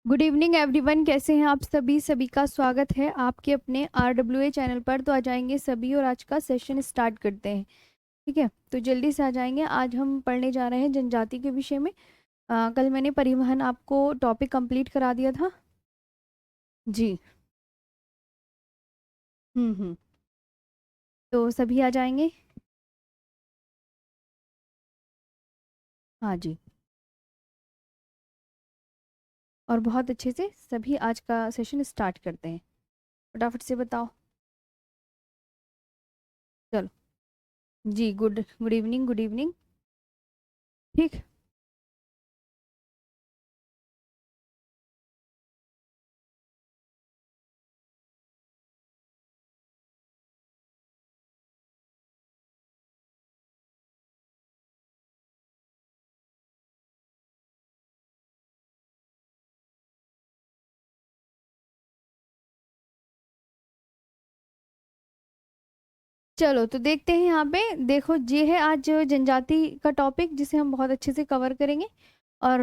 Good evening everyone, कैसे हैं आप सभी। सभी का स्वागत है आपके अपने RWA चैनल पर। तो आ जाएंगे सभी और आज का सेशन स्टार्ट करते हैं। ठीक है, तो जल्दी से आ जाएंगे। आज हम पढ़ने जा रहे हैं जनजाति के विषय में। कल मैंने परिवहन आपको टॉपिक कंप्लीट करा दिया था जी। हम्म। तो सभी आ जाएंगे। हाँ जी, और बहुत अच्छे से सभी आज का सेशन स्टार्ट करते हैं। फटाफट से बताओ। चलो जी, good good evening, good evening. ठीक। चलो तो देखते हैं यहाँ पे। देखो, ये है आज जनजाति का टॉपिक जिसे हम बहुत अच्छे से कवर करेंगे। और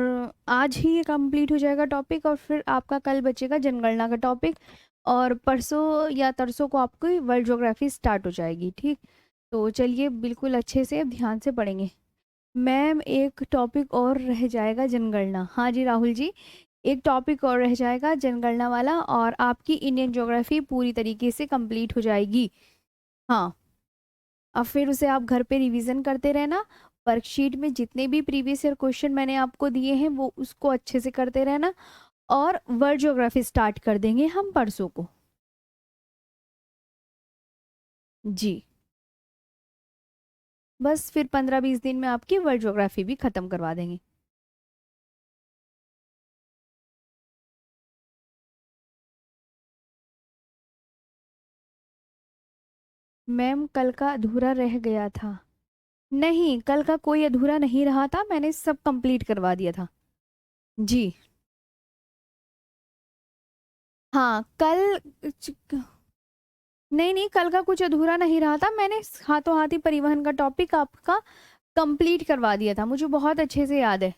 आज ही ये कंप्लीट हो जाएगा टॉपिक, और फिर आपका कल बचेगा जनगणना का टॉपिक। और परसों या तरसों को आपकी वर्ल्ड ज्योग्राफी स्टार्ट हो जाएगी। ठीक। तो चलिए, बिल्कुल अच्छे से अब ध्यान से पढ़ेंगे। मैम, एक टॉपिक और रह जाएगा जनगणना। हाँ जी राहुल जी, एक टॉपिक और रह जाएगा जनगणना वाला, और आपकी इंडियन ज्योग्राफी पूरी तरीके से कंप्लीट हो जाएगी। हाँ, अब फिर उसे आप घर पे रिवीजन करते रहना। वर्कशीट में जितने भी प्रीवियस ईयर क्वेश्चन मैंने आपको दिए हैं वो उसको अच्छे से करते रहना। और वर्ल्ड ज्योग्राफी स्टार्ट कर देंगे हम परसों को जी। बस फिर 15-20 दिन में आपकी वर्ल्ड ज्योग्राफी भी खत्म करवा देंगे। मैम, कल का अधूरा रह गया था। नहीं, कल का कोई अधूरा नहीं रहा था, मैंने सब कंप्लीट करवा दिया था जी। हाँ कल। नहीं नहीं, कल का कुछ अधूरा नहीं रहा था, मैंने हाथों हाथ ही परिवहन का टॉपिक आपका कंप्लीट करवा दिया था, मुझे बहुत अच्छे से याद है।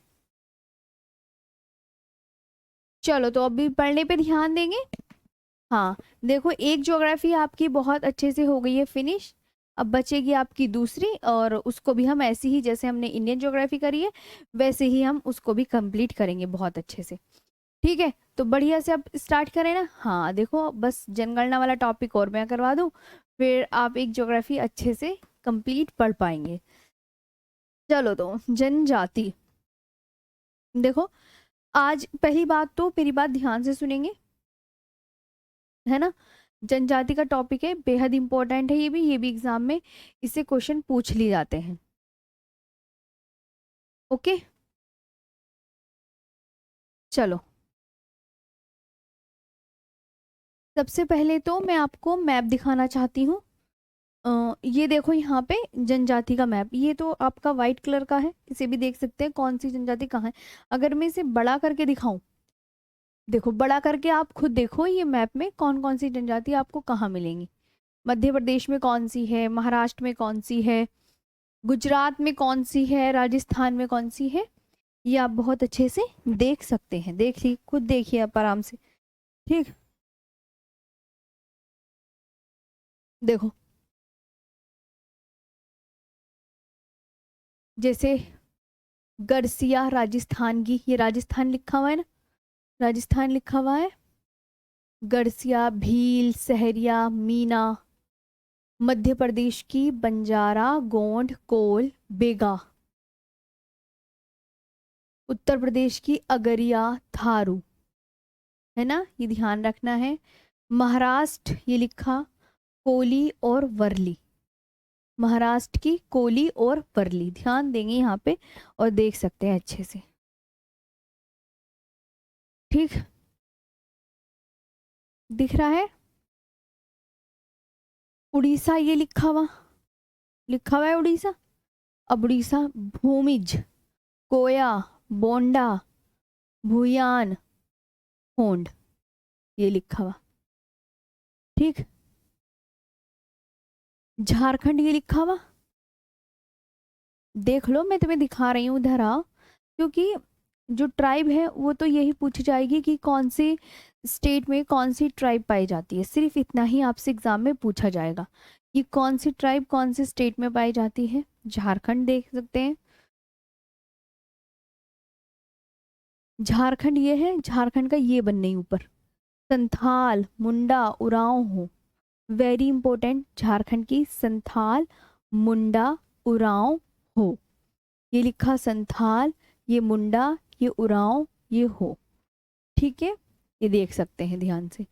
चलो तो अभी पढ़ने पे ध्यान देंगे। हाँ, देखो, एक ज्योग्राफी आपकी बहुत अच्छे से हो गई है फिनिश। अब बचेगी आपकी दूसरी, और उसको भी हम ऐसे ही जैसे हमने इंडियन ज्योग्राफी करी है वैसे ही हम उसको भी कंप्लीट करेंगे बहुत अच्छे से। ठीक है, तो बढ़िया से अब स्टार्ट करें ना। हाँ देखो, बस जनगणना वाला टॉपिक और मैं करवा दूँ, फिर आप एक ज्योग्राफी अच्छे से कंप्लीट पढ़ पाएंगे। चलो तो जनजाति। देखो, आज पहली बात तो मेरी बात ध्यान से सुनेंगे, है ना। जनजाति का टॉपिक है, बेहद इंपॉर्टेंट है ये भी एग्जाम में इससे क्वेश्चन पूछ लिए जाते हैं। ओके, चलो। सबसे पहले तो मैं आपको मैप दिखाना चाहती हूँ। ये देखो यहाँ पे जनजाति का मैप, ये तो आपका वाइट कलर का है, इसे भी देख सकते हैं कौन सी जनजाति कहाँ है। अगर मैं इसे बड़ा करके दिखाऊं, देखो बड़ा करके आप खुद देखो ये मैप में कौन कौन सी जनजाति आपको कहाँ मिलेंगी। मध्य प्रदेश में कौन सी है, महाराष्ट्र में कौन सी है, गुजरात में कौन सी है, राजस्थान में कौन सी है, ये आप बहुत अच्छे से देख सकते हैं। देख ली, खुद देखिए आप आराम से। ठीक। देखो, जैसे गरसिया राजस्थान की, ये राजस्थान लिखा हुआ है ना, राजस्थान लिखा हुआ है। गरसिया, भील, सहरिया, मीना। मध्य प्रदेश की बंजारा, गोंड, कोल, बेगा। उत्तर प्रदेश की अगरिया, थारू, है ना, ये ध्यान रखना है। महाराष्ट्र ये लिखा, कोली और वर्ली। महाराष्ट्र की कोली और वर्ली, ध्यान देंगे यहाँ पे और देख सकते हैं अच्छे से। ठीक, दिख रहा है। उड़ीसा ये लिखा हुआ है उड़ीसा। अब उड़ीसा, भूमिज, कोया, बोंडा, भूयान, होंड, ये लिखा हुआ। ठीक। झारखंड ये लिखा हुआ, देख लो, मैं तुम्हें दिखा रही हूँ, इधर आओ। क्योंकि जो ट्राइब है वो तो यही पूछी जाएगी कि कौन सी स्टेट में कौन सी ट्राइब पाई जाती है, सिर्फ इतना ही आपसे एग्जाम में पूछा जाएगा कि कौन सी ट्राइब कौन सी स्टेट में पाई जाती है। झारखंड देख सकते हैं, झारखंड ये है, झारखंड का ये बनने ऊपर संथाल, मुंडा, उरांव हो, वेरी इंपॉर्टेंट, झारखंड की संथाल, मुंडा, उरांव हो, ये लिखा संथाल, ये मुंडा, ये उरांव, ये हो, ठीक है, ये देख सकते हैं ध्यान से।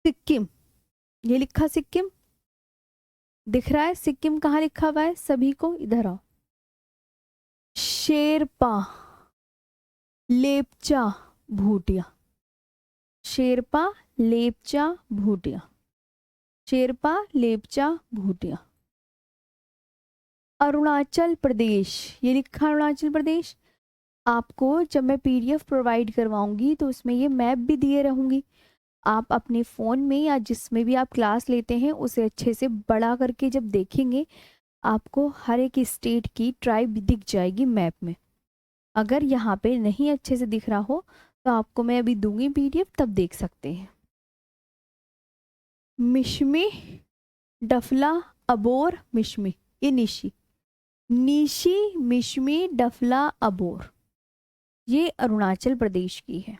सिक्किम, ये लिखा सिक्किम, दिख रहा है सिक्किम कहाँ लिखा हुआ है सभी को, इधर आओ। शेरपा, लेपचा, भूटिया, शेरपा, लेपचा, भूटिया, शेरपा, लेपचा, भूटिया। अरुणाचल प्रदेश, ये लिखा अरुणाचल प्रदेश, आपको जब मैं पीडीएफ प्रोवाइड करवाऊंगी तो उसमें ये मैप भी दिए रहूंगी, आप अपने फ़ोन में या जिसमें भी आप क्लास लेते हैं उसे अच्छे से बड़ा करके जब देखेंगे आपको हर एक स्टेट की ट्राइब दिख जाएगी मैप में। अगर यहाँ पे नहीं अच्छे से दिख रहा हो तो आपको मैं अभी दूंगी पीडीएफ, तब देख सकते हैं। मिशमी, डफला, अबोर, मिशमी, ये निशी, निशी, मिशमी, डफला, अबोर, ये अरुणाचल प्रदेश की है।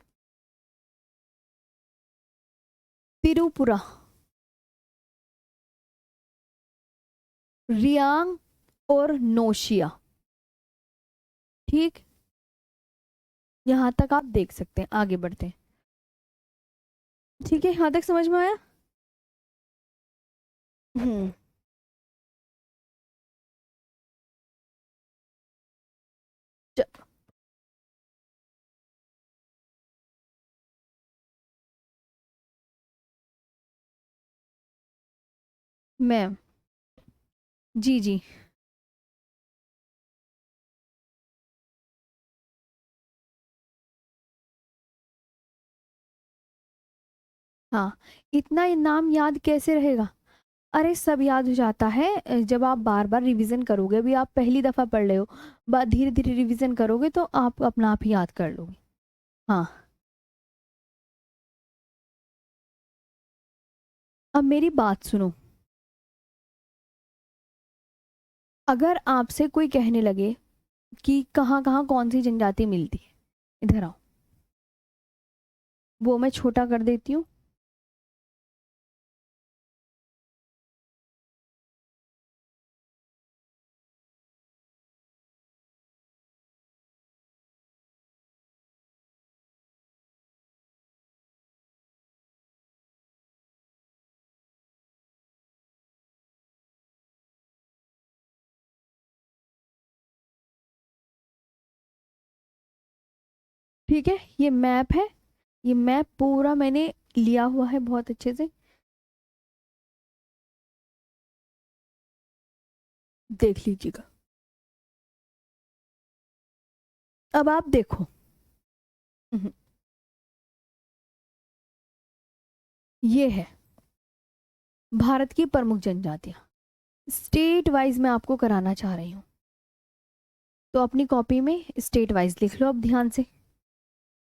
तिरुपुरा, रियांग और नोशिया, ठीक, यहाँ तक आप देख सकते हैं, आगे बढ़ते हैं। ठीक है, यहाँ तक समझ में आया। हम्म, च- मैम, जी जी, हाँ, इतना नाम याद कैसे रहेगा, अरे सब याद हो जाता है जब आप बार बार रिवीजन करोगे, अभी आप पहली दफ़ा पढ़ रहे हो, बाद धीरे धीरे रिवीजन करोगे तो आप अपना आप ही याद कर लोगे। हाँ, अब मेरी बात सुनो, अगर आपसे कोई कहने लगे कि कहाँ कहाँ कौन सी जनजाति मिलती है, इधर आओ, वो मैं छोटा कर देती हूँ। ठीक है, ये मैप है, ये मैप पूरा मैंने लिया हुआ है बहुत अच्छे से, देख लीजिएगा। अब आप देखो, हम्म, ये है भारत की प्रमुख जनजातियां, स्टेट वाइज मैं आपको कराना चाह रही हूँ, तो अपनी कॉपी में स्टेट वाइज लिख लो अब ध्यान से।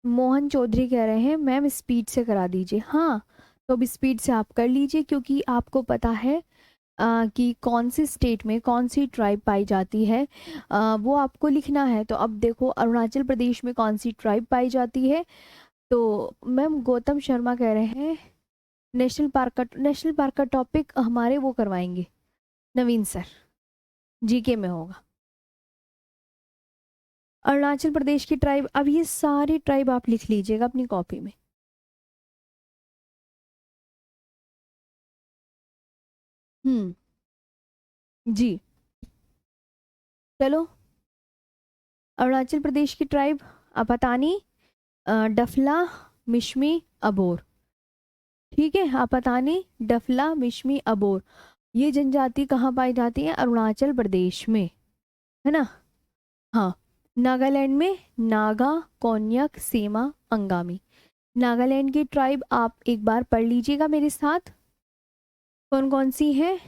मोहन चौधरी कह रहे हैं मैम स्पीड से करा दीजिए, हाँ, तो अब स्पीड से आप कर लीजिए क्योंकि आपको पता है कि कौन सी स्टेट में कौन सी ट्राइब पाई जाती है, वो आपको लिखना है। तो अब देखो अरुणाचल प्रदेश में कौन सी ट्राइब पाई जाती है, तो मैम गौतम शर्मा कह रहे हैं नेशनल पार्क का टॉपिक हमारे वो करवाएंगे, नवीन सर, जीके में होगा। अरुणाचल प्रदेश की ट्राइब, अब ये सारी ट्राइब आप लिख लीजिएगा अपनी कॉपी में। हम्म, जी, चलो, अरुणाचल प्रदेश की ट्राइब आपातानी, डफला, मिशमी, अबोर, ठीक है, आपातानी, डफला, मिशमी, अबोर, ये जनजाति कहाँ पाई जाती है, अरुणाचल प्रदेश में, है ना। हाँ, नागालैंड में नागा, कोन्याक, सेमा, अंगामी, नागालैंड की ट्राइब आप एक बार पढ़ लीजिएगा मेरे साथ, कौन कौन सी है।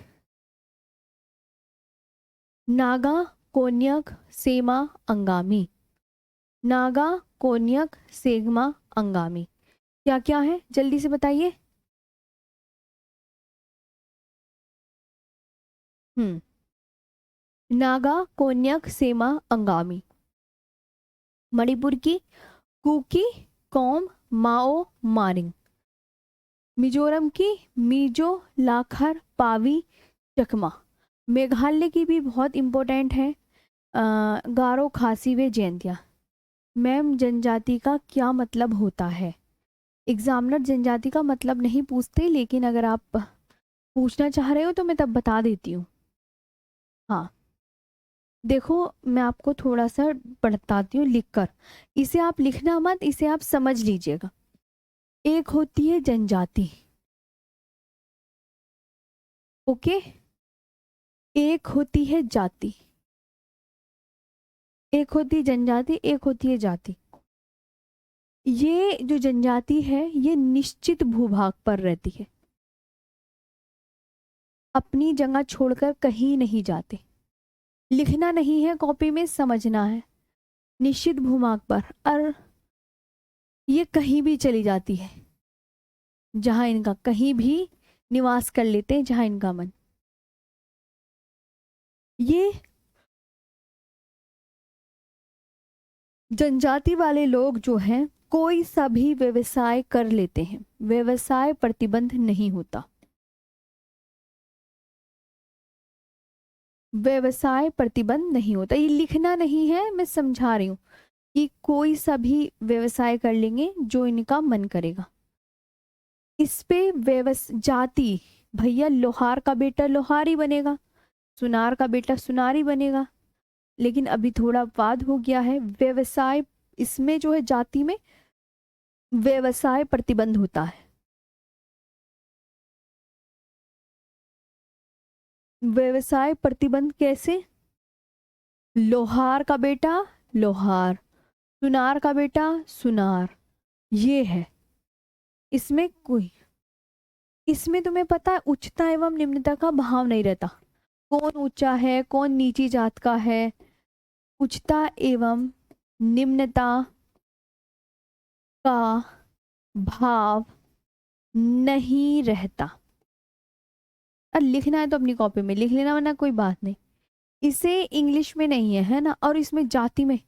नागा, कोन्यक, सेमा, अंगामी। नागा, कोन्यक, सेगमा, अंगामी, क्या क्या है जल्दी से बताइए। नागा, कोन्यक, सेमा, अंगामी। मणिपुर की कुकी, कौम, माओ, मारिंग। मिजोरम की मिजो, लाखर, पावी, चकमा। मेघालय की भी बहुत इंपॉर्टेंट है, गारो, खासी व जैंतिया। मैम जनजाति का क्या मतलब होता है? एग्जामिनर जनजाति का मतलब नहीं पूछते, लेकिन अगर आप पूछना चाह रहे हो तो मैं तब बता देती हूँ। हाँ देखो, मैं आपको थोड़ा सा बताती हूँ लिखकर, इसे आप लिखना मत, इसे आप समझ लीजिएगा। एक होती है जनजाति, ओके, एक होती है जाति, एक होती है जनजाति, एक होती है जाति। ये जो जनजाति है ये निश्चित भूभाग पर रहती है, अपनी जगह छोड़कर कहीं नहीं जाते। लिखना नहीं है कॉपी में, समझना है। निश्चित भूभाग पर, और ये कहीं भी चली जाती है, जहां इनका कहीं भी निवास कर लेते हैं, जहां इनका मन। ये जनजाति वाले लोग जो हैं कोई सा भी व्यवसाय कर लेते हैं, व्यवसाय प्रतिबंध नहीं होता, व्यवसाय प्रतिबंध नहीं होता। ये लिखना नहीं है, मैं समझा रही हूँ कि कोई सा भी व्यवसाय कर लेंगे जो इनका मन करेगा। इस पे जाति, भैया लोहार का बेटा लोहार ही बनेगा, सुनार का बेटा सुनार ही बनेगा, लेकिन अभी थोड़ा वाद हो गया है। व्यवसाय, इसमें जो है जाति में व्यवसाय प्रतिबंध होता है। व्यवसाय प्रतिबंध कैसे? लोहार का बेटा लोहार, सुनार का बेटा सुनार, ये है। इसमें कोई, इसमें तुम्हें पता है उच्चता एवं निम्नता का भाव नहीं रहता, कौन ऊंचा है कौन नीची जात का है, उच्चता एवं निम्नता का भाव नहीं रहता। और लिखना है तो अपनी कॉपी में लिख लेना, वरना कोई बात नहीं। इसे इंग्लिश में नहीं है, है ना। और इसमें जाति में,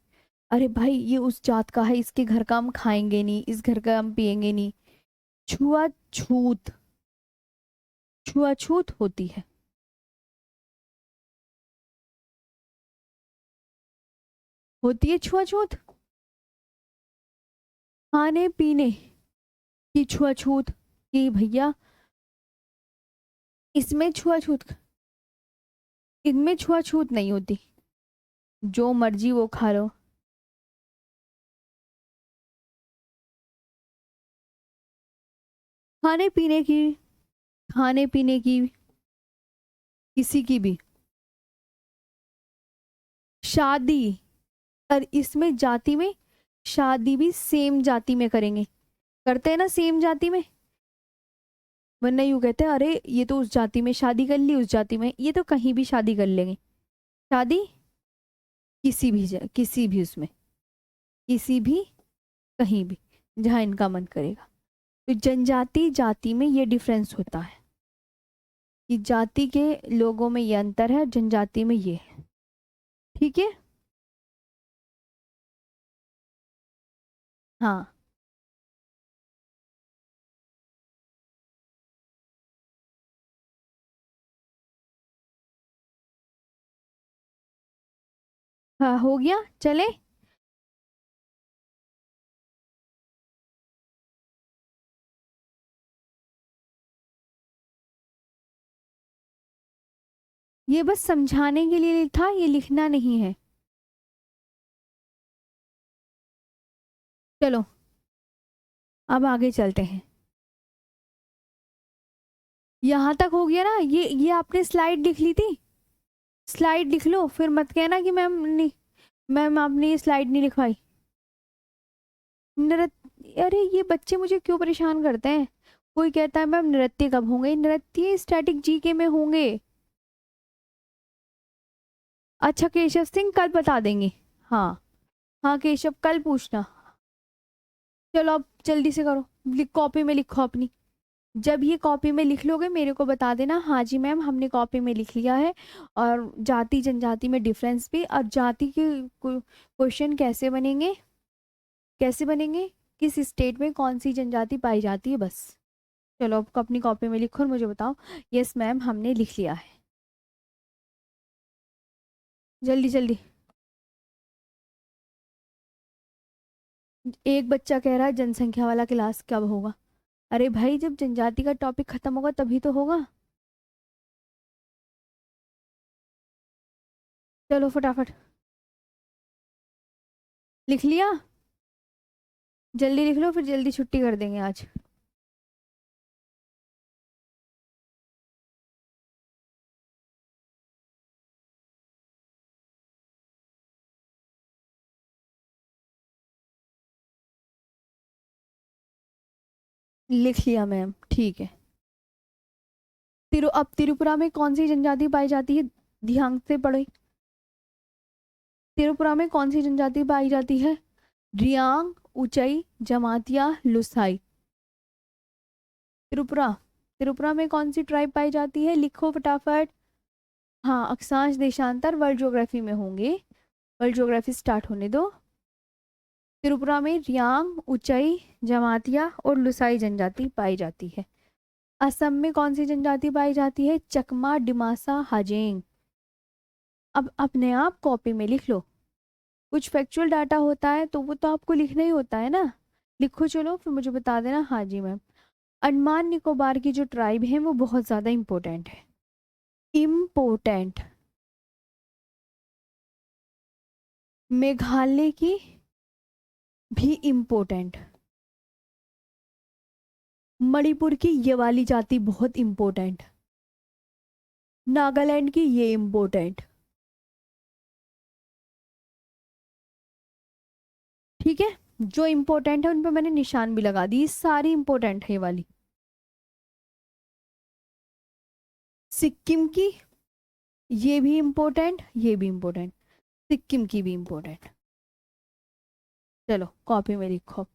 अरे भाई ये उस जात का है, इसके घर का हम खाएंगे नहीं, इस घर का हम पिएंगे नहीं। छुआछूत, छुआछूत होती है। होती है छुआछूत, खाने पीने की छुआछूत, कि भैया इसमें छुआछूत, इनमें छुआछूत नहीं होती, जो मर्जी वो खा लो। खाने पीने की, खाने पीने की किसी की भी, शादी, और इसमें जाति में शादी भी सेम जाति में करेंगे, करते हैं ना सेम जाति में, वरना यूं कहते हैं अरे ये तो उस जाति में शादी कर ली, उस जाति में, ये तो कहीं भी शादी कर लेंगे। शादी किसी भी किसी भी उसमें, किसी भी, कहीं भी, जहां इनका मन करेगा। तो जनजाति जाति में ये डिफरेंस होता है कि जाति के लोगों में ये अंतर है, जनजाति में ये है। ठीक है, हाँ हाँ हो गया, चले। ये बस समझाने के लिए था, ये लिखना नहीं है। चलो अब आगे चलते हैं। यहाँ तक हो गया ना, ये आपने स्लाइड लिख ली थी, स्लाइड लिख लो, फिर मत कहना कि मैम नहीं, मैम आपने ये स्लाइड नहीं लिखवाई। अरे ये बच्चे मुझे क्यों परेशान करते हैं। कोई कहता है मैम नृत्य कब होंगे, नृत्य स्टैटिक जीके में होंगे। अच्छा केशव सिंह कल बता देंगे। हाँ हाँ केशव कल पूछना। चलो अब जल्दी से करो, कॉपी में लिखो अपनी। जब ये कॉपी में लिख लोगे मेरे को बता देना, हाँ जी मैम हमने कॉपी में लिख लिया है। और जाति जनजाति में डिफरेंस भी, और जाति के क्वेश्चन कैसे बनेंगे, कैसे बनेंगे, किस स्टेट में कौन सी जनजाति पाई जाती है, बस। चलो अब अपनी कॉपी में लिखो और मुझे बताओ। यस मैम हमने लिख लिया है। जल्दी जल्दी। एक बच्चा कह रहा है जनसंख्या वाला क्लास कब होगा। अरे भाई जब जनजाति का टॉपिक खत्म होगा तभी तो होगा। चलो फटाफट। लिख लिया। जल्दी लिख लो फिर जल्दी छुट्टी कर देंगे आज। लिख लिया मैम ठीक है। अब त्रिपुरा में कौन सी जनजाति पाई जाती है, ध्यान से पढ़े। त्रिपुरा में कौन सी जनजाति पाई जाती है, रियांग, उचई, जमातिया, लुसाई। त्रिपुरा, त्रिपुरा में कौन सी ट्राइब पाई जाती है, लिखो फटाफट। हाँ अक्षांश देशांतर वर्ल्ड ज्योग्राफी में होंगे, वर्ल्ड ज्योग्राफी स्टार्ट होने दो। त्रिपुरा में रियांग, उचई, जमातिया और लुसाई जनजाति पाई जाती है। असम में कौन सी जनजाति पाई जाती है, चकमा, डिमासा, हाजेंग। अब अपने आप कॉपी में लिख लो। कुछ फैक्चुअल डाटा होता है तो वो तो आपको लिखना ही होता है ना। लिखो चलो फिर मुझे बता देना। हाँ जी मैम। अंडमान निकोबार की जो ट्राइब है वो बहुत ज़्यादा इम्पोर्टेंट है। इम्पोर्टेंट। मेघालय की भी इम्पोर्टेंट। मणिपुर की ये वाली जाति बहुत इम्पोर्टेंट। नागालैंड की ये इम्पोर्टेंट। ठीक है, जो इम्पोर्टेंट है उन पे मैंने निशान भी लगा दी, सारी इम्पोर्टेंट है ये वाली। सिक्किम की ये भी इम्पोर्टेंट, ये भी इम्पोर्टेंट, सिक्किम की भी इम्पोर्टेंट। चलो कॉपी में लिखो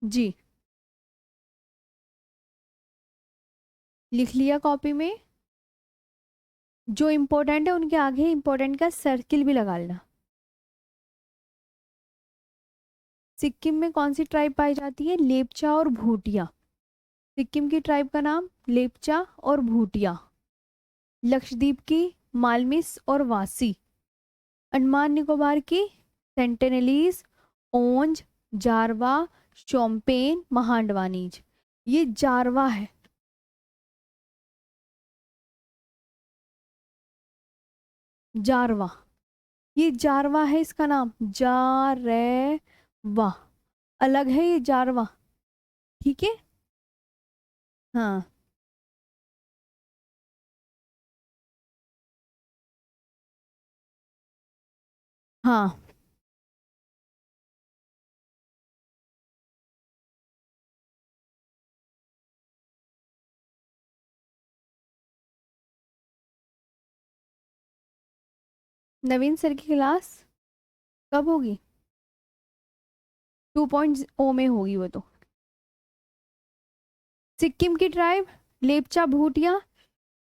जी। लिख लिया कॉपी में। जो इम्पोर्टेंट है उनके आगे इम्पोर्टेंट का सर्किल भी लगा लेना। सिक्किम में कौन सी ट्राइब पाई जाती है, लेपचा और भूटिया। सिक्किम की ट्राइब का नाम लेपचा और भूटिया। लक्षद्वीप की मालमिस और वासी। अंडमान निकोबार की सेंटेनलीज, ओंज, जारवा, शोम्पेन, महांडवानीज। ये जारवा है। जारवा, ये जारवा है, इसका नाम जारवा, अलग है ये जारवा। ठीक है। हाँ हाँ। नवीन सर की क्लास कब होगी, 2.0 में होगी वो तो। सिक्किम की ट्राइब लेपचा भूटिया।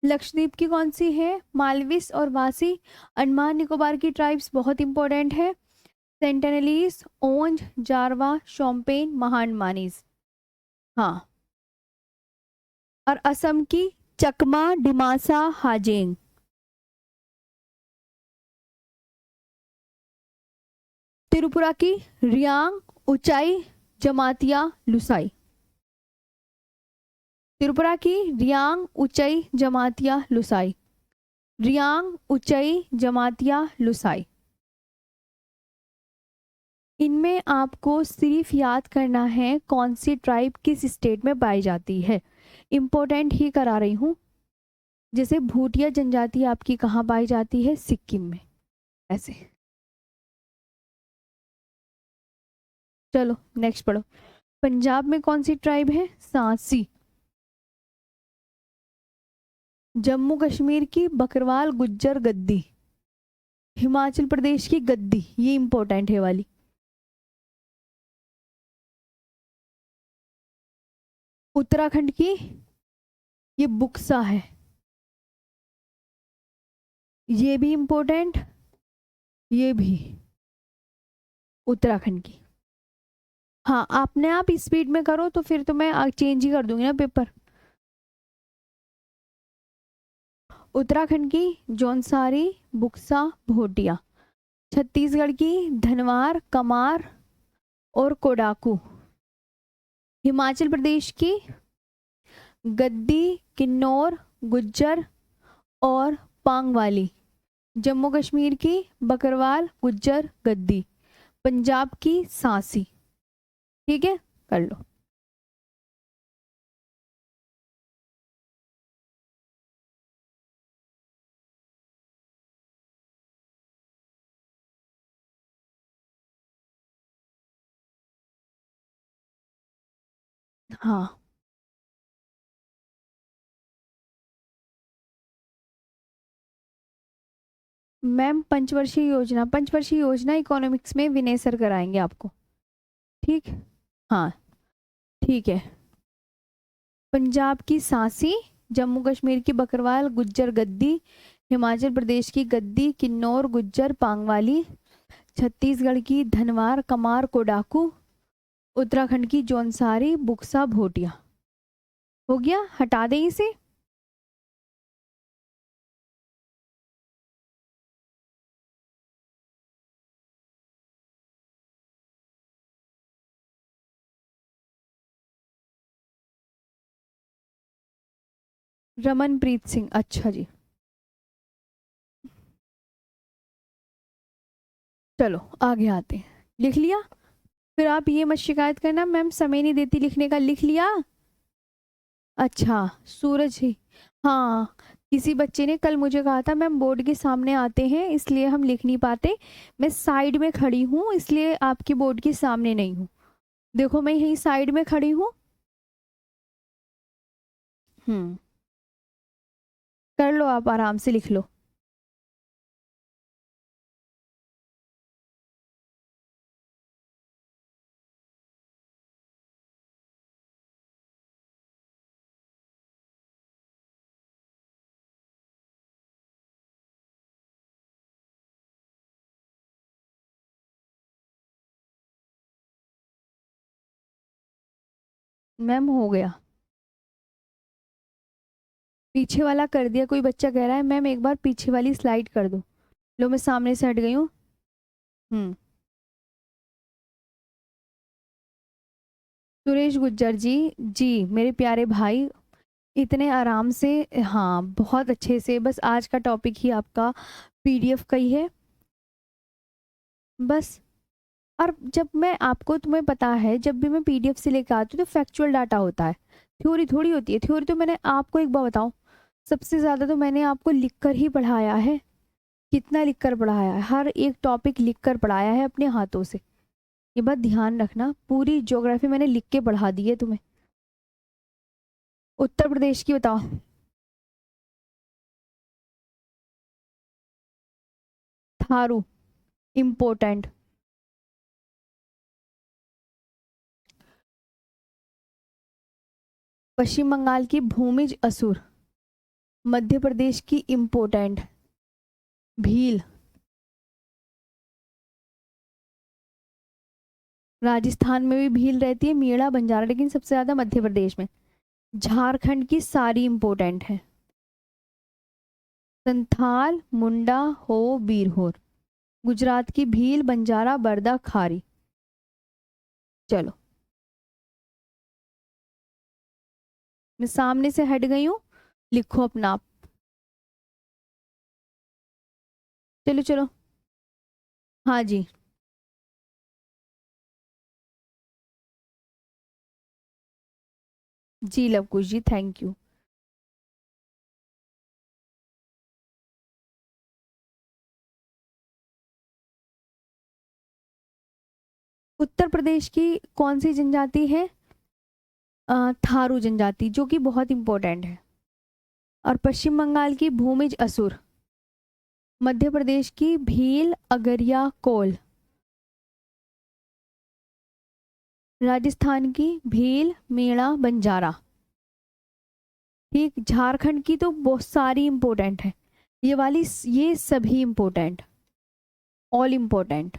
लक्षद्वीप की कौन सी है, मालविस और वासी। अंडमान निकोबार की ट्राइब्स बहुत इंपॉर्टेंट है, सेंटेनलीज, ओंज, जारवा, शोम्पेन, महानमानीज। हाँ। और असम की चकमा, डिमासा, हाजेंग। त्रिपुरा की रियांग, उचाई, जमातिया, लुसाई। त्रिपुरा की रियांग, उचाई, जमातिया, लुसाई। रियांग, उचाई, जमातिया, लुसाई। इनमें आपको सिर्फ याद करना है कौन सी ट्राइब किस स्टेट में पाई जाती है। इम्पोर्टेंट ही करा रही हूँ। जैसे भूटिया जनजाति आपकी कहाँ पाई जाती है, सिक्किम में, ऐसे। चलो नेक्स्ट पढ़ो। पंजाब में कौन सी ट्राइब है? सांसी। जम्मू कश्मीर की बकरवाल गुज्जर गद्दी। हिमाचल प्रदेश की गद्दी, ये इंपॉर्टेंट है वाली। उत्तराखंड की ये बुक्सा है, ये भी इंपॉर्टेंट, ये भी उत्तराखंड की। हाँ, आपने आप स्पीड में करो तो फिर तो मैं चेंज ही कर दूंगी ना पेपर। उत्तराखंड की जौनसारी, बुक्सा, भोटिया। छत्तीसगढ़ की धनवार, कमार और कोडाकू। हिमाचल प्रदेश की गद्दी, किन्नौर, गुज्जर और पांगवाली। जम्मू कश्मीर की बकरवाल, गुज्जर, गद्दी। पंजाब की सांसी। ठीक है, कर लो। हाँ, मैम पंचवर्षीय योजना इकोनॉमिक्स में विनय सर कराएंगे आपको। ठीक। हाँ, ठीक है। पंजाब की सांसी, जम्मू कश्मीर की बकरवाल गुज्जर गद्दी, हिमाचल प्रदेश की गद्दी, किन्नौर गुज्जर पांगवाली, छत्तीसगढ़ की धनवार, कमार, कोडाकू, उत्तराखंड की जौनसारी, बुक्सा, भोटिया। हो गया, हटा दें इसे। रमनप्रीत सिंह, अच्छा जी। चलो आगे आते हैं। लिख लिया? फिर आप ये मत शिकायत करना मैम समय नहीं देती लिखने का। लिख लिया? अच्छा, सूरज ही। हाँ, किसी बच्चे ने कल मुझे कहा था मैम बोर्ड के सामने आते हैं इसलिए हम लिख नहीं पाते। मैं साइड में खड़ी हूँ इसलिए आपके बोर्ड के सामने नहीं हूँ। देखो मैं यहीं साइड में खड़ी हूँ। हम्म, कर लो, आप आराम से लिख लो। मैम हो गया, पीछे वाला कर दिया। कोई बच्चा कह रहा है मैम एक बार पीछे वाली स्लाइड कर दो। लो मैं सामने से हट गई हूँ। हम्म, सुरेश गुज्जर जी, जी मेरे प्यारे भाई, इतने आराम से। हाँ, बहुत अच्छे से। बस आज का टॉपिक ही आपका पीडीएफ का ही है बस। और जब मैं आपको, तुम्हें पता है जब भी मैं पीडीएफ से लेकर आती हूँ तो फैक्चुअल डाटा होता है, थ्योरी थोड़ी होती है। थ्योरी तो मैंने आपको, एक बार बताऊं, सबसे ज़्यादा तो मैंने आपको लिखकर ही पढ़ाया है। कितना लिखकर पढ़ाया है, हर एक टॉपिक लिखकर पढ़ाया है अपने हाथों से। ये बात ध्यान रखना, पूरी ज्योग्राफी मैंने लिख के पढ़ा दी है तुम्हें। उत्तर प्रदेश की बताओ। थारू, इम्पोर्टेंट। पश्चिम बंगाल की भूमिज असुर। मध्य प्रदेश की इम्पोर्टेंट भील। राजस्थान में भी भील रहती है, मीणा, बंजारा, लेकिन सबसे ज्यादा मध्य प्रदेश में। झारखंड की सारी इम्पोर्टेंट है। संथाल, मुंडा, हो, बीरहोर। गुजरात की भील, बंजारा, बरदा, खारी। चलो, मैं सामने से हट गई हूँ, लिखो अपना आप। चलो चलो। हाँ जी। जी लवकुश जी, थैंक यू। उत्तर प्रदेश की कौन सी जनजाति है? थारू जनजाति, जो कि बहुत इंपॉर्टेंट है। और पश्चिम बंगाल की भूमिज असुर। मध्य प्रदेश की भील, अगरिया, कोल। राजस्थान की भील, मेड़ा, बंजारा। ठीक, झारखंड की तो बहुत सारी इंपॉर्टेंट है, ये वाली, ये सभी इंपॉर्टेंट, ऑल इंपॉर्टेंट।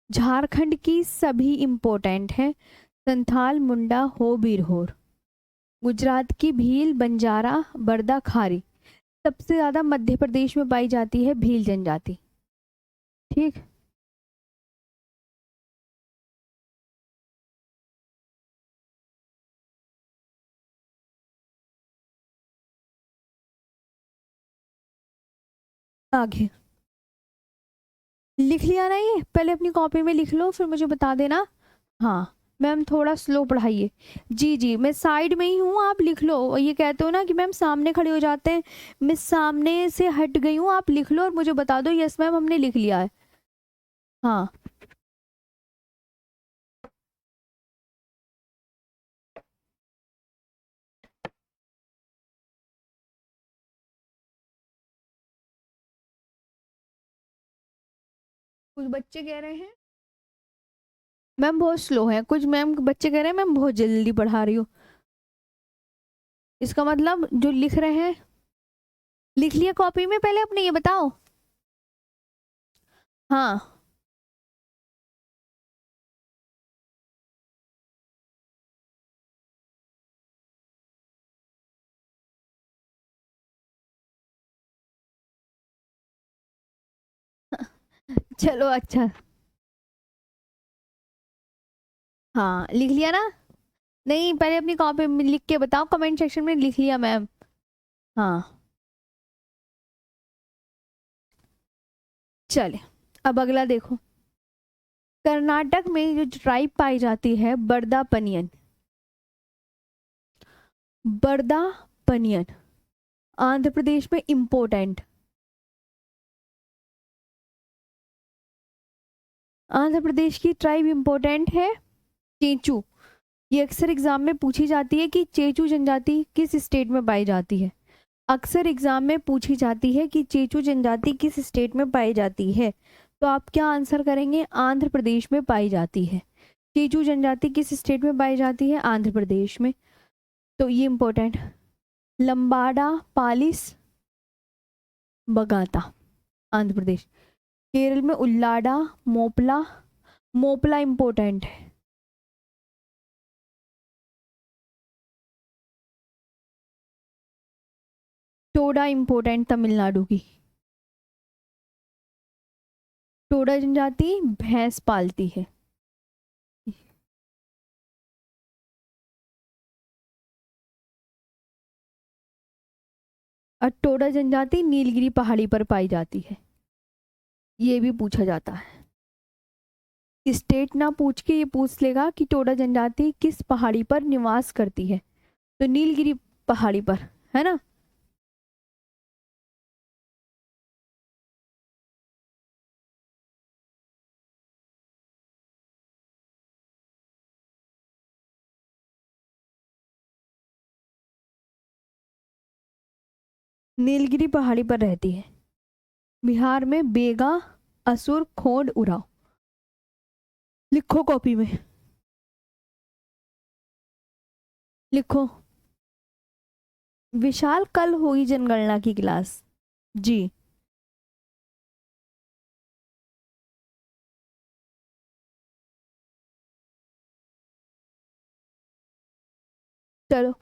झारखंड की सभी इंपॉर्टेंट है। संथाल, मुंडा, हो, बीरहोर। गुजरात की भील, बंजारा, बरदा, खारी। सबसे ज्यादा मध्य प्रदेश में पाई जाती है भील जनजाति। ठीक, आगे लिख लिया ना? ये पहले अपनी कॉपी में लिख लो, फिर मुझे बता देना। हाँ मैम, थोड़ा स्लो पढ़ाइए। जी जी, मैं साइड में ही हूँ, आप लिख लो। ये कहते हो ना कि मैम सामने खड़े हो जाते हैं, मैं सामने से हट गई हूँ, आप लिख लो और मुझे बता दो यस मैम हमने लिख लिया है। हाँ, कुछ बच्चे कह रहे हैं मैम बहुत स्लो है, कुछ मैम बच्चे कह रहे हैं मैम बहुत जल्दी पढ़ा रही हो। इसका मतलब जो लिख रहे हैं, लिख लिया कॉपी में? पहले अपने ये बताओ। हाँ चलो अच्छा। हाँ लिख लिया ना? नहीं, पहले अपनी कॉपी में लिख के बताओ, कमेंट सेक्शन में लिख लिया मैम। हाँ चले, अब अगला देखो। कर्नाटक में जो ट्राइब पाई जाती है बर्दा पनियन। बर्दा पनियन आंध्र प्रदेश में इम्पोर्टेंट। आंध्र प्रदेश की ट्राइब इम्पोर्टेंट है चेचू। ये अक्सर एग्जाम में पूछी जाती है कि चेचू जनजाति किस स्टेट में पाई जाती है। अक्सर एग्जाम में पूछी जाती है कि चेचू जनजाति किस स्टेट में पाई जाती है। तो आप क्या आंसर करेंगे? आंध्र प्रदेश में पाई जाती है। चेचू जनजाति किस स्टेट में पाई जाती है? आंध्र प्रदेश में। तो ये इंपॉर्टेंट। लंबाडा, पालिस, बगाता, आंध्र प्रदेश। केरल में उल्लाडा, मोपला। मोपला इंपॉर्टेंट है। टोडा इंपॉर्टेंट तमिलनाडु की। टोडा जनजाति भैंस पालती है। और टोडा जनजाति नीलगिरी पहाड़ी पर पाई जाती है। ये भी पूछा जाता है। स्टेट ना पूछ के ये पूछ लेगा कि टोडा जनजाति किस पहाड़ी पर निवास करती है, तो नीलगिरी पहाड़ी पर, है ना? नीलगिरी पहाड़ी पर रहती है। बिहार में बेगा, असुर, खोंड, उरांव। लिखो कॉपी में, लिखो। विशाल, कल होगी जनगणना की क्लास। जी, चलो।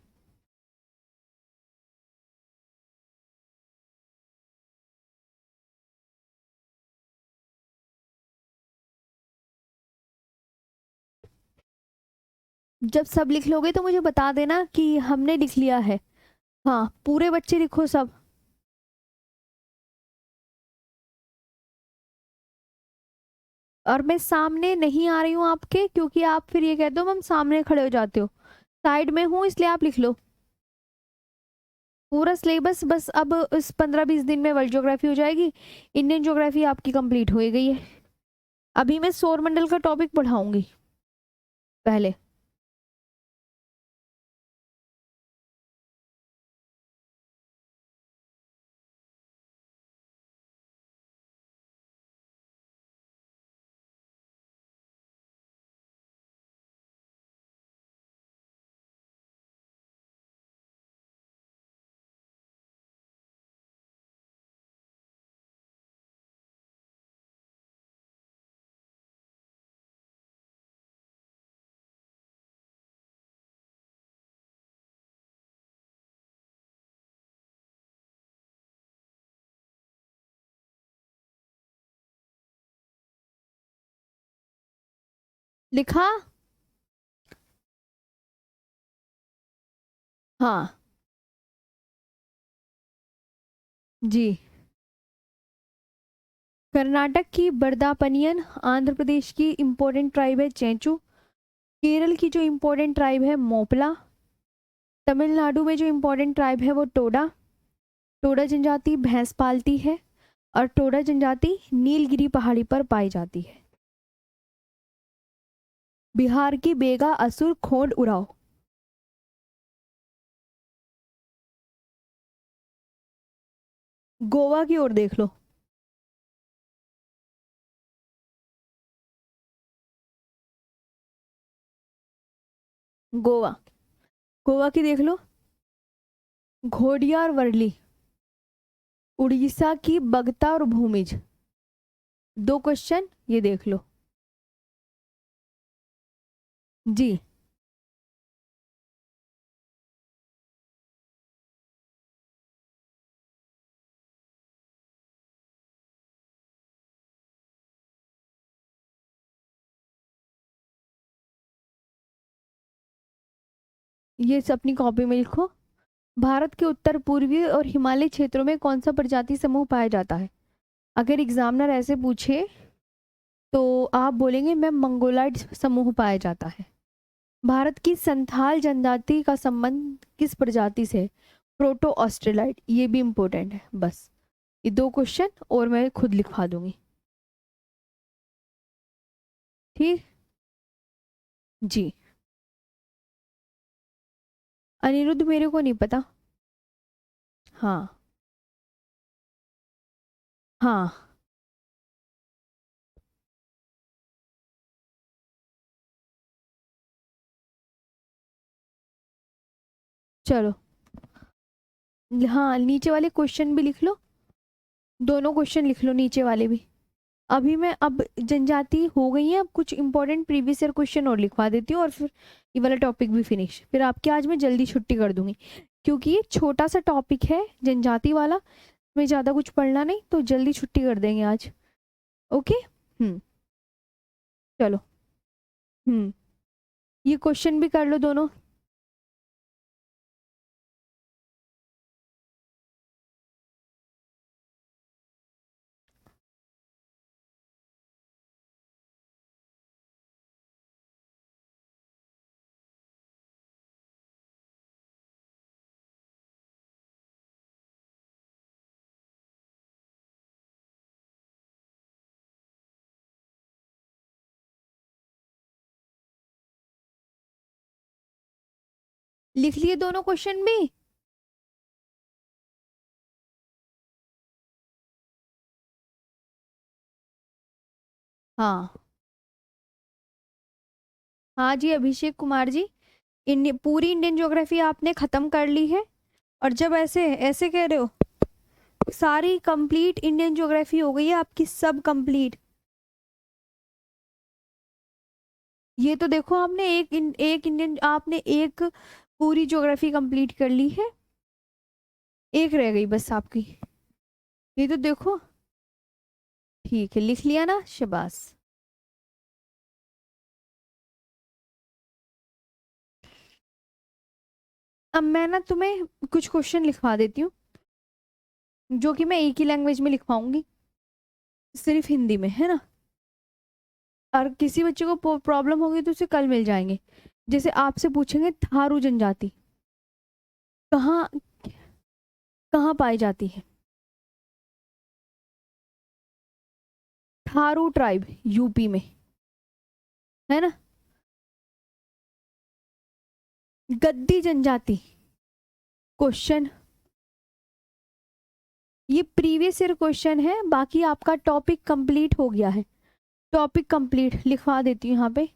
जब सब लिख लोगे तो मुझे बता देना कि हमने लिख लिया है। हाँ पूरे बच्चे लिखो सब। और मैं सामने नहीं आ रही हूँ आपके, क्योंकि आप फिर ये कहते हो हम सामने खड़े हो जाते हो। साइड में हूँ इसलिए आप लिख लो पूरा सिलेबस। बस अब इस 15-20 दिन में वर्ल्ड ज्योग्राफी हो जाएगी। इंडियन ज्योग्राफी आपकी कंप्लीट हो ही गई है। अभी मैं सौरमंडल का टॉपिक पढ़ाऊंगी पहले। लिखा? हाँ जी। कर्नाटक की बर्दापनियन, आंध्र प्रदेश की इम्पोर्टेंट ट्राइब है चेंचू, केरल की जो इम्पोर्टेंट ट्राइब है मोपला, तमिलनाडु में जो इम्पोर्टेंट ट्राइब है वो टोडा। टोडा जनजाति भैंस पालती है और टोडा जनजाति नीलगिरी पहाड़ी पर पाई जाती है। बिहार की बेगा असुर खोंड उराव। गोवा की ओर देख लो। गोवा, गोवा की देख लो। घोड़िया और वर्ली। उड़ीसा की बगता और भूमिज। दो क्वेश्चन ये देख लो जी। ये अपनी कॉपी में लिखो। भारत के उत्तर पूर्वी और हिमालय क्षेत्रों में कौन सा प्रजाति समूह पाया जाता है? अगर एग्जामिनर ऐसे पूछे तो आप बोलेंगे मैं मंगोलाइड समूह पाया जाता है। भारत की संथाल जनजाति का संबंध किस प्रजाति से है? Proto Australoid. ये भी इंपॉर्टेंट है। बस ये दो क्वेश्चन और मैं खुद लिखवा दूंगी। ठीक जी। अनिरुद्ध मेरे को नहीं पता। हाँ हाँ। चलो हाँ, नीचे वाले क्वेश्चन भी लिख लो। दोनों क्वेश्चन लिख लो नीचे वाले भी। अभी मैं अब जनजाति हो गई है, अब कुछ इंपॉर्टेंट प्रीवियस ईयर क्वेश्चन और लिखवा देती हूँ और फिर ये वाला टॉपिक भी फिनिश। फिर आपकी आज मैं जल्दी छुट्टी कर दूंगी क्योंकि ये छोटा सा टॉपिक है जनजाति वाला, में ज़्यादा कुछ पढ़ना नहीं, तो जल्दी छुट्टी कर देंगे आज। ओके। हम्म। चलो। हम्म। ये क्वेश्चन भी कर लो दोनों। लिख लिए दोनों क्वेश्चन भी? हाँ हाँ जी अभिषेक कुमार जी। पूरी इंडियन ज्योग्राफी आपने खत्म कर ली है। और जब ऐसे ऐसे कह रहे हो, सारी कंप्लीट इंडियन ज्योग्राफी हो गई है आपकी, सब कंप्लीट। ये तो देखो आपने एक इंडियन, आपने एक पूरी ज्योग्राफी कंप्लीट कर ली है, एक रह गई बस आपकी। ये तो देखो। ठीक है, लिख लिया ना, शाबाश। अब मैं ना तुम्हें कुछ क्वेश्चन लिखवा देती हूँ जो कि मैं एक ही लैंग्वेज में लिखवाऊंगी, सिर्फ हिंदी में, है ना। और किसी बच्चे को प्रॉब्लम होगी तो उसे कल मिल जाएंगे। जैसे आपसे पूछेंगे थारू जनजाति कहाँ कहाँ पाई जाती है? थारू ट्राइब यूपी में, है ना। गद्दी जनजाति, क्वेश्चन, ये प्रीवियस ईयर क्वेश्चन है, बाकी आपका टॉपिक कंप्लीट हो गया है। टॉपिक कंप्लीट लिखवा देती हूँ यहाँ पे,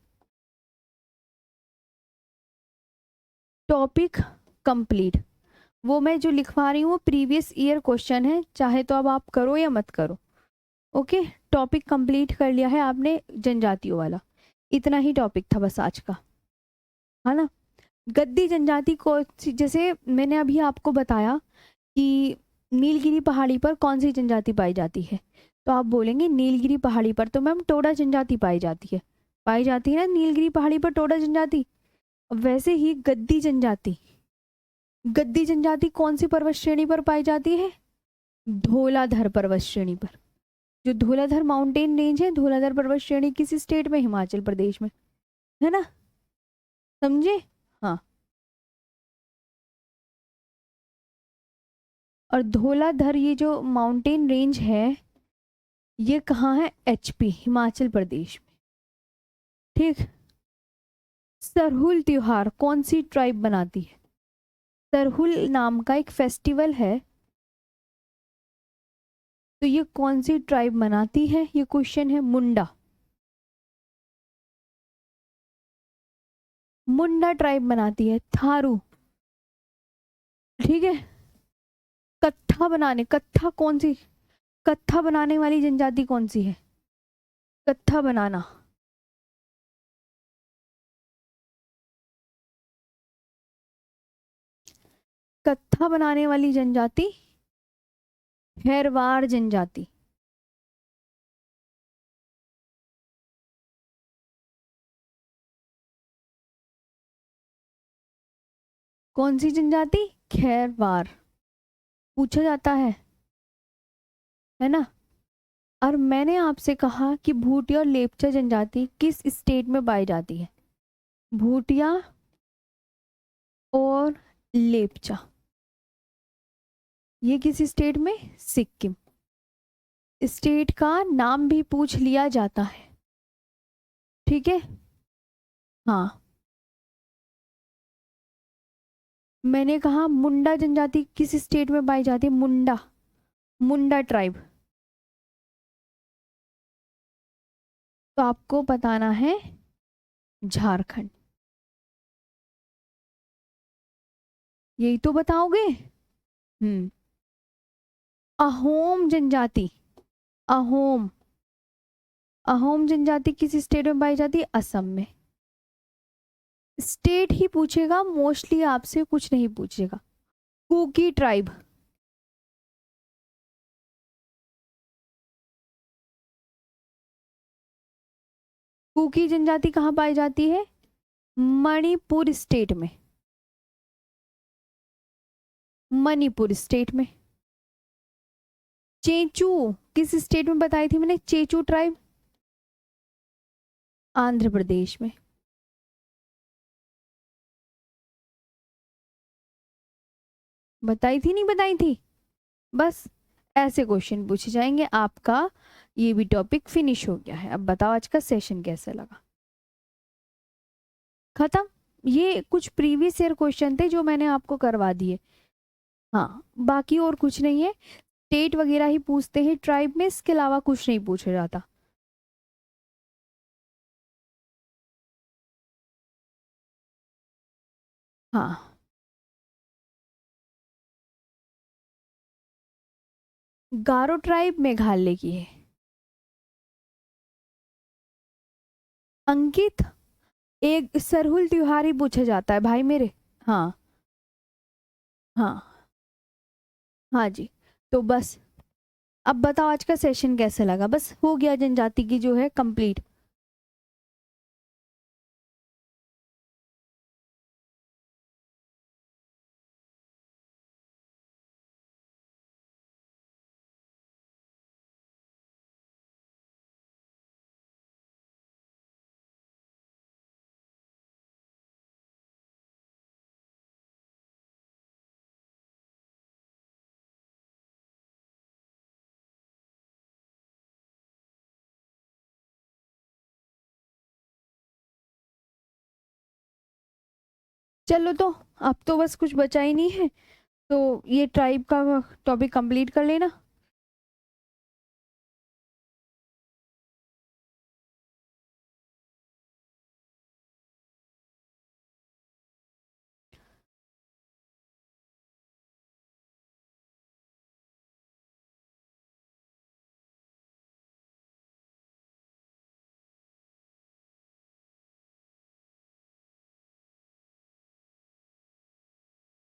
टॉपिक कंप्लीट। वो मैं जो लिखवा रही हूँ वो प्रीवियस ईयर क्वेश्चन है, चाहे तो अब आप करो या मत करो। ओके, टॉपिक कंप्लीट कर लिया है आपने जनजातियों वाला। इतना ही टॉपिक था बस आज का, है ना। गद्दी जनजाति को, जैसे मैंने अभी आपको बताया कि नीलगिरी पहाड़ी पर कौन सी जनजाति पाई जाती है, तो आप बोलेंगे नीलगिरी पहाड़ी पर तो मैम टोडा जनजाति पाई जाती है ना नीलगिरी पहाड़ी पर टोडा जनजाति। वैसे ही गद्दी जनजाति कौन सी पर्वत श्रेणी पर पाई जाती है, धौलाधर पर्वत श्रेणी पर। जो धौलाधर माउंटेन रेंज है, धौलाधर पर्वत श्रेणी किस स्टेट में, हिमाचल प्रदेश में, है ना, समझे। हाँ, और धौलाधर ये जो माउंटेन रेंज है ये कहाँ है, एचपी, हिमाचल प्रदेश में, ठीक। सरहुल त्योहार कौन सी ट्राइब बनाती है, सरहुल नाम का एक फेस्टिवल है, तो ये कौन सी ट्राइब मनाती है, ये क्वेश्चन है। मुंडा, मुंडा ट्राइब मनाती है। थारू, ठीक है। कत्था बनाने वाली जनजाति कौन सी है, कत्था बनाना, कत्था बनाने वाली जनजाति खैरवार जनजाति। कौन सी जनजाति, खैरवार, पूछा जाता है ना। और मैंने आपसे कहा कि भूटिया और लेपचा जनजाति किस स्टेट में पाई जाती है, भूटिया और लेपचा, ये किस स्टेट में, सिक्किम। स्टेट का नाम भी पूछ लिया जाता है, ठीक है। हाँ, मैंने कहा मुंडा जनजाति किस स्टेट में पाई जाती है, मुंडा, मुंडा ट्राइब, तो आपको बताना है झारखंड। यही तो बताओगे। अहोम जनजाति, अहोम, अहोम जनजाति किस स्टेट में पाई जाती है, असम में। स्टेट ही पूछेगा मोस्टली आपसे, कुछ नहीं पूछेगा। कुकी ट्राइब, कुकी जनजाति कहाँ पाई जाती है, मणिपुर स्टेट में, मणिपुर स्टेट में। चेचू किस स्टेट में बताई थी मैंने, चेचू ट्राइब, आंध्र प्रदेश में। बताई थी नहीं बताई थी, बस ऐसे क्वेश्चन पूछे जाएंगे। आपका ये भी टॉपिक फिनिश हो गया है। अब बताओ आज का सेशन कैसा लगा, खत्म। ये कुछ प्रीवियस ईयर क्वेश्चन थे जो मैंने आपको करवा दिए। हाँ, बाकी और कुछ नहीं है, स्टेट वगैरह ही पूछते हैं ट्राइब में, इसके अलावा कुछ नहीं पूछा जाता। हाँ, गारो ट्राइब मेघालय की है। अंकित, एक सरहुल त्योहार ही पूछा जाता है भाई मेरे। हाँ, हाँ, हाँ जी। तो बस अब बताओ आज का सेशन कैसा लगा, बस हो गया जनजाति की जो है कंप्लीट। चलो तो अब तो बस कुछ बचा ही नहीं है, तो ये ट्राइब का टॉपिक कंप्लीट कर लेना।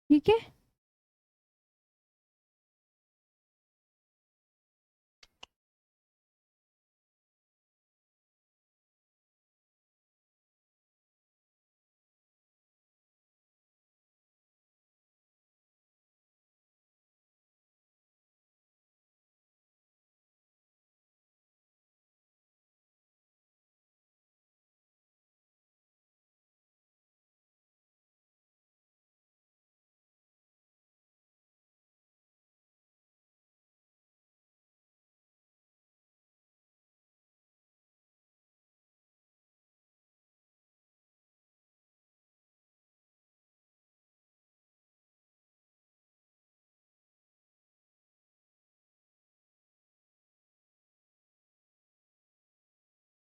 ठीक है।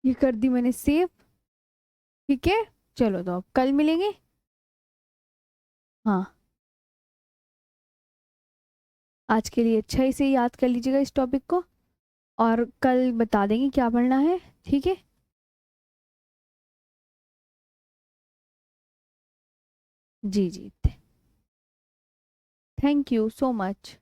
ये कर दी मैंने सेव। ठीक है, चलो तो अब कल मिलेंगे। हाँ, आज के लिए अच्छा ही से याद कर लीजिएगा इस टॉपिक को, और कल बता देंगे क्या पढ़ना है। ठीक है। जी जी, थैंक यू सो मच।